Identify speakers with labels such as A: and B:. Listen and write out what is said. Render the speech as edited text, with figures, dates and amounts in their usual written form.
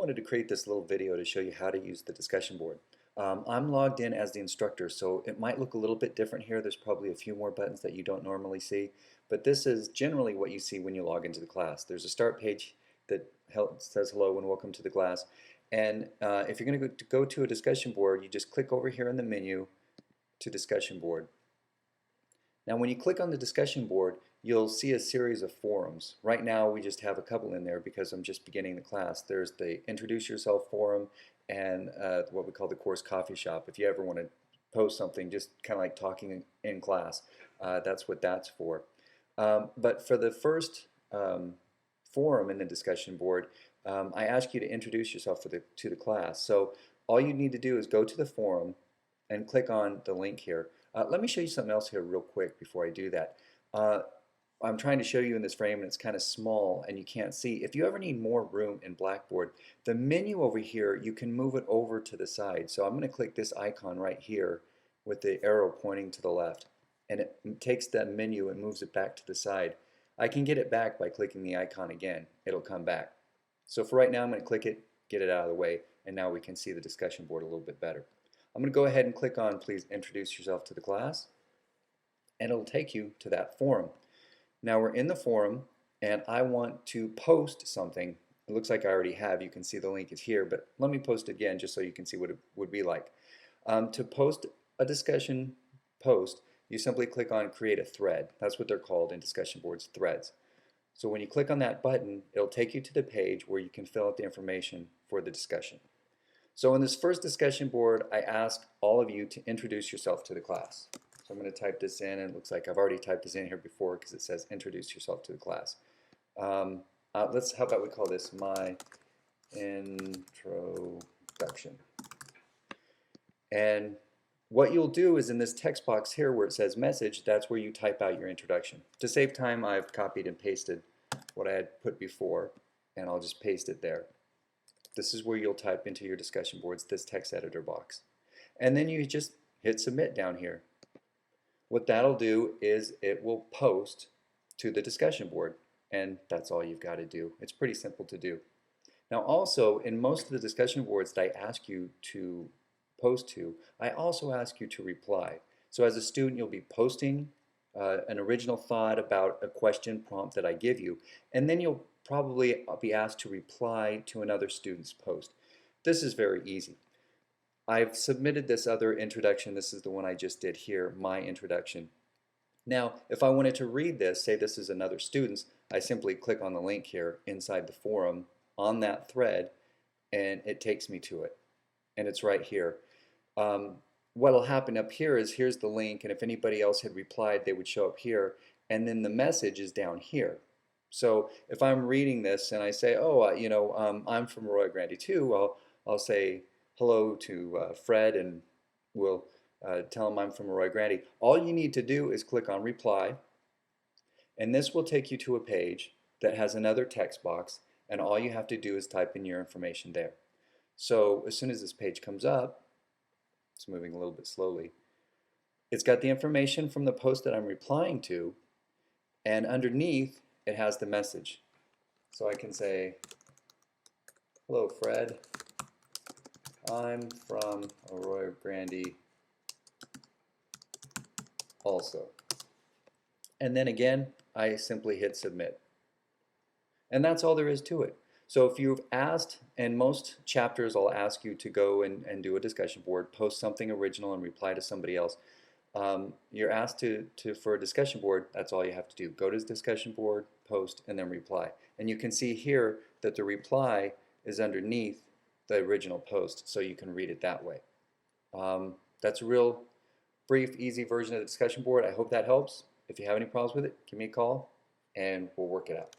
A: wanted to create this little video to show you how to use the discussion board. I'm logged in as the instructor, so it might look a little bit different here. There's probably a few more buttons that you don't normally see, but this is generally what you see when you log into the class. There's a start page that says hello and welcome to the class, and if you're going to go to a discussion board, you just click over here in the menu to discussion board. Now when you click on the discussion board, you'll see a series of forums. Right now we just have a couple in there because I'm just beginning the class. There's the Introduce Yourself forum and what we call the course coffee shop. If you ever want to post something, just kind of like talking in class, that's what that's for. But for the first forum in the discussion board, I ask you to introduce yourself to the class. So all you need to do is go to the forum and click on the link here. Let me show you something else here real quick before I do that. I'm trying to show you in this frame and it's kind of small and you can't see. If you ever need more room in Blackboard, the menu over here, you can move it over to the side. So I'm going to click this icon right here with the arrow pointing to the left, and it takes that menu and moves it back to the side. I can get it back by clicking the icon again. It'll come back. So for right now I'm going to click it, get it out of the way, and now we can see the discussion board a little bit better. I'm going to go ahead and click on please introduce yourself to the class, and it'll take you to that forum. Now we're in the forum and I want to post something. It looks like I already have. You can see the link is here, but let me post it again just so you can see what it would be like. To post a discussion post, you simply click on create a thread. That's what they're called in discussion boards, threads. So when you click on that button, it'll take you to the page where you can fill out the information for the discussion. So in this first discussion board, I ask all of you to introduce yourself to the class. So I'm going to type this in, and it looks like I've already typed this in here before because it says introduce yourself to the class. How about we call this my introduction. And what you'll do is in this text box here where it says message, that's where you type out your introduction. To save time, I've copied and pasted what I had put before, and I'll just paste it there. This is where you'll type into your discussion boards, this text editor box. And then you just hit submit down here. What that'll do is it will post to the discussion board, and that's all you've got to do. It's pretty simple to do. Now also, in most of the discussion boards that I ask you to post to, I also ask you to reply. So as a student, you'll be posting an original thought about a question prompt that I give you, and then you'll probably be asked to reply to another student's post. This is very easy. I've submitted this other introduction. This is the one I just did here, my introduction. Now, if I wanted to read this, say this is another student's, I simply click on the link here inside the forum on that thread, and it takes me to it. And it's right here. What'll happen up here is here's the link, and if anybody else had replied, they would show up here, and then the message is down here. So if I'm reading this and I say, oh, I'm from Arroyo Grande too, well, I'll say hello to Fred, and we'll tell him I'm from Arroyo Grande. All you need to do is click on reply, and this will take you to a page that has another text box, and all you have to do is type in your information there. So as soon as this page comes up, it's moving a little bit slowly, it's got the information from the post that I'm replying to, and underneath it has the message. So I can say, hello Fred, I'm from Arroyo Grande also. And then again, I simply hit submit. And that's all there is to it. So if you've asked, and most chapters I'll ask you to go and do a discussion board, post something original and reply to somebody else. You're asked for a discussion board, that's all you have to do. Go to the discussion board, post, and then reply. And you can see here that the reply is underneath the original post, so you can read it that way. That's a real brief, easy version of the discussion board. I hope that helps. If you have any problems with it, give me a call and we'll work it out.